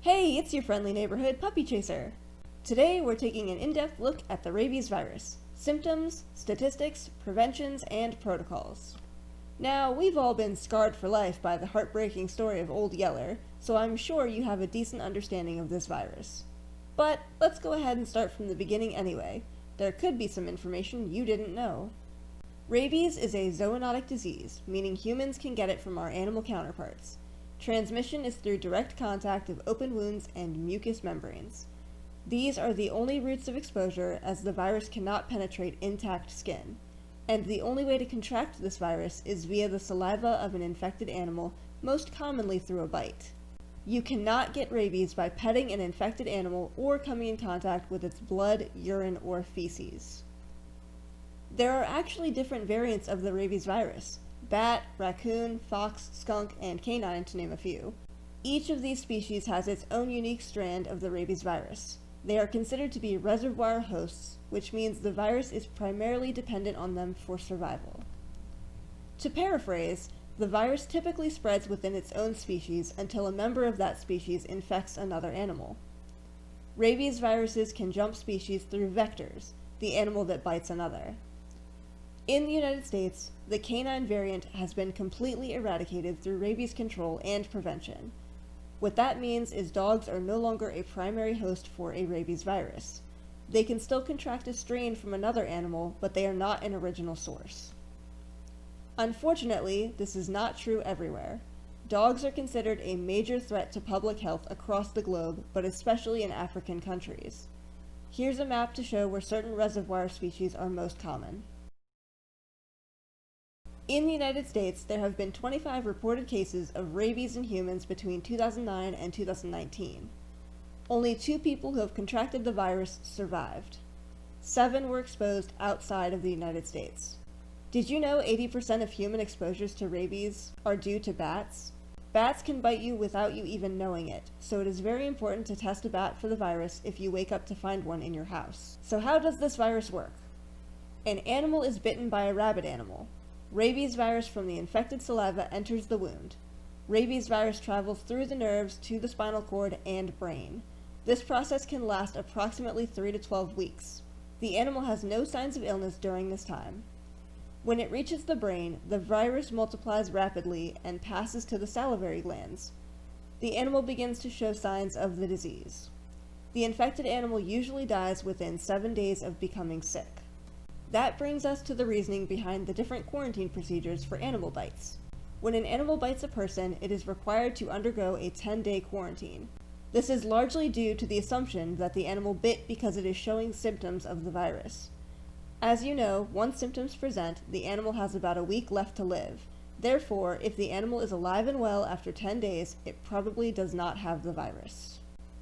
Hey, it's your friendly neighborhood puppy chaser. Today we're taking an in-depth look at the rabies virus, symptoms, statistics, preventions, and protocols. Now, we've all been scarred for life by the heartbreaking story of Old Yeller, so I'm sure you have a decent understanding of this virus. But let's go ahead and start from the beginning anyway. There could be some information you didn't know. Rabies is a zoonotic disease, meaning humans can get it from our animal counterparts. Transmission is through direct contact of open wounds and mucous membranes. These are the only routes of exposure, as the virus cannot penetrate intact skin, and the only way to contract this virus is via the saliva of an infected animal, most commonly through a bite. You cannot get rabies by petting an infected animal or coming in contact with its blood, urine, or feces. There are actually different variants of the rabies virus: bat, raccoon, fox, skunk, and canine, to name a few. Each of these species has its own unique strand of the rabies virus. They are considered to be reservoir hosts, which means the virus is primarily dependent on them for survival. To paraphrase, the virus typically spreads within its own species until a member of that species infects another animal. Rabies viruses can jump species through vectors, the animal that bites another. In the United States, the canine variant has been completely eradicated through rabies control and prevention. What that means is dogs are no longer a primary host for a rabies virus. They can still contract a strain from another animal, but they are not an original source. Unfortunately, this is not true everywhere. Dogs are considered a major threat to public health across the globe, but especially in African countries. Here's a map to show where certain reservoir species are most common. In the United States, there have been 25 reported cases of rabies in humans between 2009 and 2019. Only 2 people who have contracted the virus survived. 7 were exposed outside of the United States. Did you know 80% of human exposures to rabies are due to bats? Bats can bite you without you even knowing it, so it is very important to test a bat for the virus if you wake up to find one in your house. So how does this virus work? An animal is bitten by a rabid animal. Rabies virus from the infected saliva enters the wound. Rabies virus travels through the nerves to the spinal cord and brain. This process can last approximately 3 to 12 weeks. The animal has no signs of illness during this time. When it reaches the brain, the virus multiplies rapidly and passes to the salivary glands. The animal begins to show signs of the disease. The infected animal usually dies within 7 days of becoming sick. That brings us to the reasoning behind the different quarantine procedures for animal bites. When an animal bites a person, it is required to undergo a 10-day quarantine. This is largely due to the assumption that the animal bit because it is showing symptoms of the virus. As you know, once symptoms present, the animal has about a week left to live. Therefore, if the animal is alive and well after 10 days, it probably does not have the virus.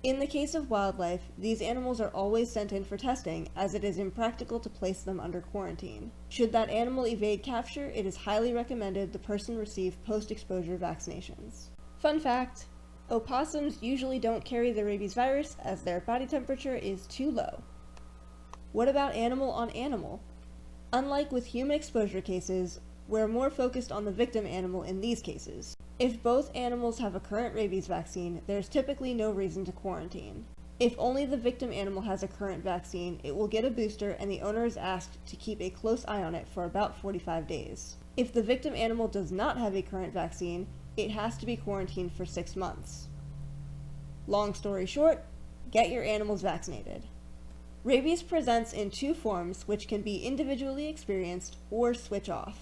In the case of wildlife, these animals are always sent in for testing, as it is impractical to place them under quarantine. Should that animal evade capture, it is highly recommended the person receive post-exposure vaccinations. Fun fact: opossums usually don't carry the rabies virus as their body temperature is too low. What about animal on animal? Unlike with human exposure cases, we're more focused on the victim animal in these cases. If both animals have a current rabies vaccine, there's typically no reason to quarantine. If only the victim animal has a current vaccine, it will get a booster and the owner is asked to keep a close eye on it for about 45 days. If the victim animal does not have a current vaccine, it has to be quarantined for 6 months. Long story short, get your animals vaccinated. Rabies presents in 2 forms, which can be individually experienced or switch off: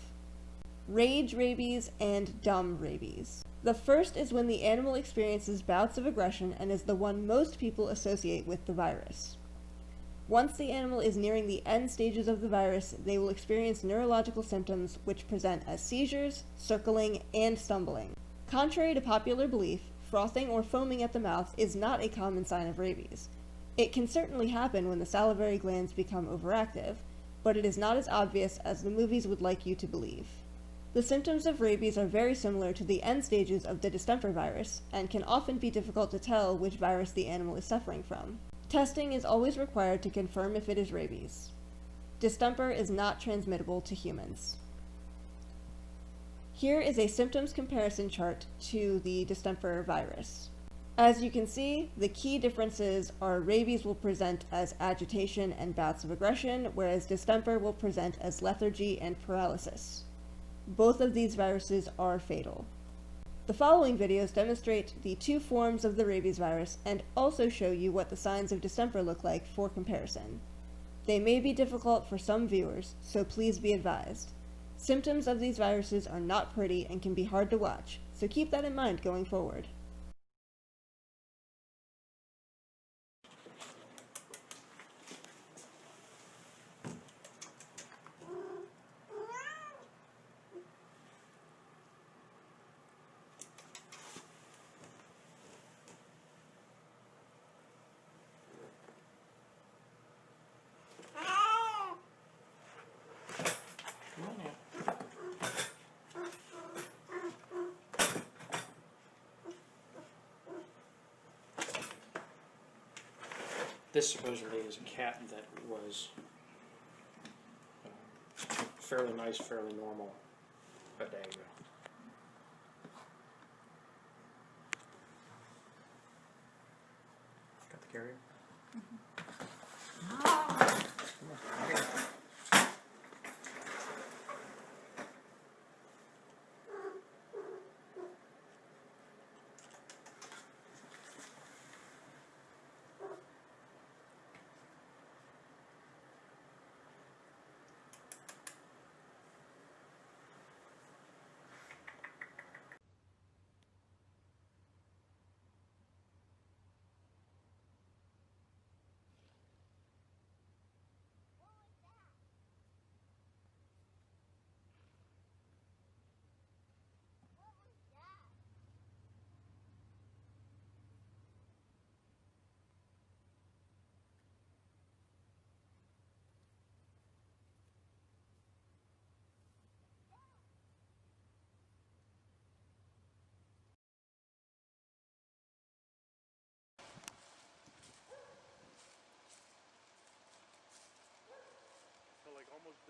rage rabies and dumb rabies. The first is when the animal experiences bouts of aggression and is the one most people associate with the virus. Once the animal is nearing the end stages of the virus, they will experience neurological symptoms which present as seizures, circling, and stumbling. Contrary to popular belief, frothing or foaming at the mouth is not a common sign of rabies. It can certainly happen when the salivary glands become overactive, but it is not as obvious as the movies would like you to believe. The symptoms of rabies are very similar to the end stages of the distemper virus, and can often be difficult to tell which virus the animal is suffering from. Testing is always required to confirm if it is rabies. Distemper is not transmittable to humans. Here is a symptoms comparison chart to the distemper virus. As you can see, the key differences are rabies will present as agitation and bouts of aggression, whereas distemper will present as lethargy and paralysis. Both of these viruses are fatal. The following videos demonstrate the two forms of the rabies virus and also show you what the signs of distemper look like for comparison. They may be difficult for some viewers, so please be advised. Symptoms of these viruses are not pretty and can be hard to watch, so keep that in mind going forward. This supposedly is a cat that was fairly nice, fairly normal a day ago. Got the carrier?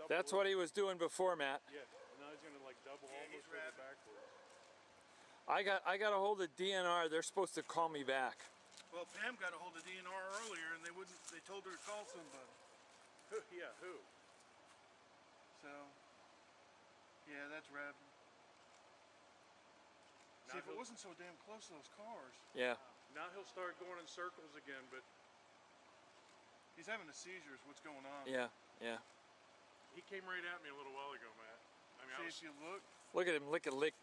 That's what he was doing before, Matt. Yeah, now he's gonna like double almost over backwards. I got a hold of DNR. They're supposed to call me back. Well, Pam got a hold of DNR earlier, and they wouldn't. They told her to call somebody. Who? Yeah, who? So, yeah, that's Rabies. See, if it wasn't so damn close to those cars. Yeah. Now he'll start going in circles again, but he's having a seizure. Is what's going on? Yeah. Yeah. He came right at me a little while ago, Matt. I mean, see, if you look. Look at him licking. Well,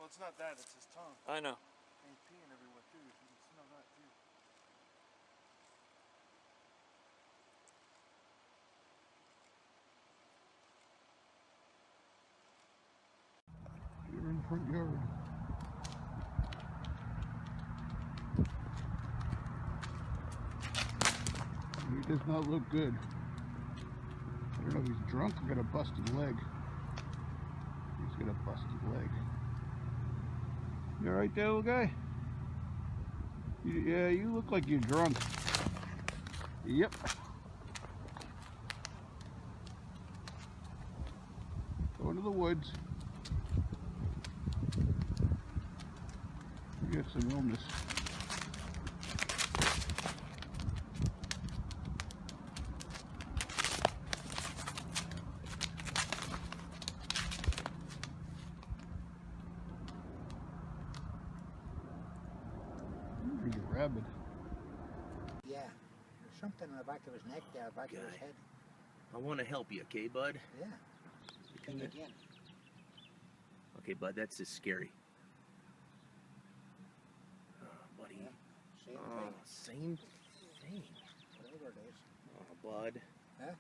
it's not that. It's his tongue. I know. And he's peeing everywhere too. You can smell that too. You're in the front yard. He does not look good. I don't know if he's drunk or got a busted leg. He's got a busted leg. You alright there, little guy? Yeah, you look like you're drunk. Yep. Go into the woods. You got some illness. He's a rabbit. Yeah, there's something in the back of his neck there, the back of his head. I want to help you, okay, bud? Yeah. Think again. Okay, bud, that's just scary. Buddy. Yeah, same thing. Same thing. Whatever it is. Oh, bud. Huh?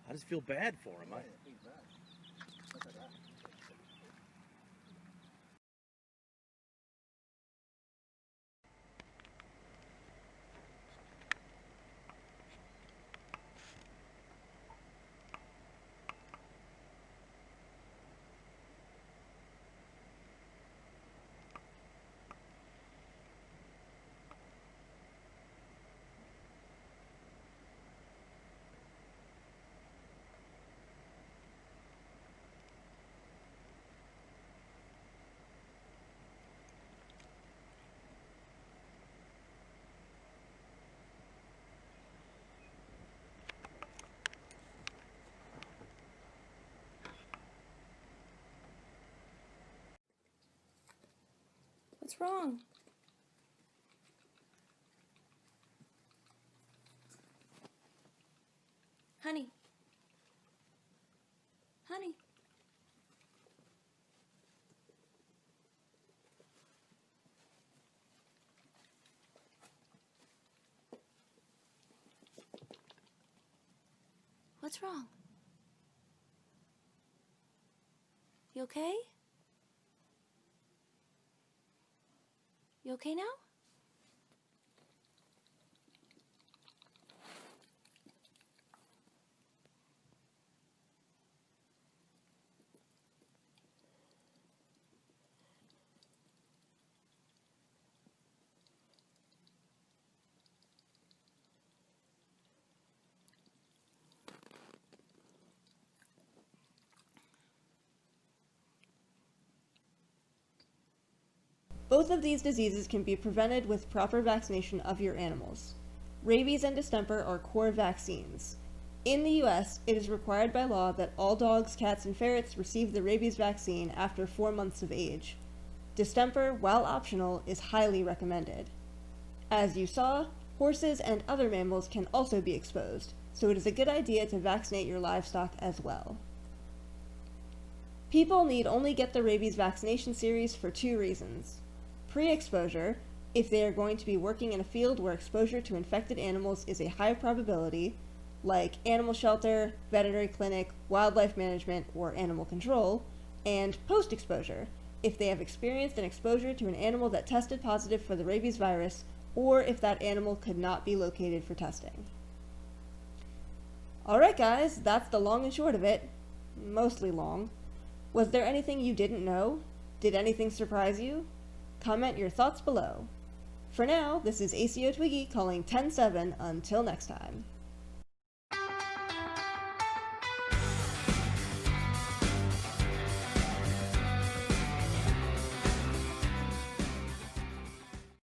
I just feel bad for him. Yeah, he's bad. Look at that. What's wrong? Honey. Honey. What's wrong? You okay? You okay now? Both of these diseases can be prevented with proper vaccination of your animals. Rabies and distemper are core vaccines. In the US, it is required by law that all dogs, cats, and ferrets receive the rabies vaccine after 4 months of age. Distemper, while optional, is highly recommended. As you saw, horses and other mammals can also be exposed, so it is a good idea to vaccinate your livestock as well. People need only get the rabies vaccination series for 2 reasons. Pre-exposure, if they are going to be working in a field where exposure to infected animals is a high probability, like animal shelter, veterinary clinic, wildlife management, or animal control, and post-exposure, if they have experienced an exposure to an animal that tested positive for the rabies virus, or if that animal could not be located for testing. Alright guys, that's the long and short of it. Mostly long. Was there anything you didn't know? Did anything surprise you? Comment your thoughts below. For now, this is ACO Twiggy calling 10-7 until next time.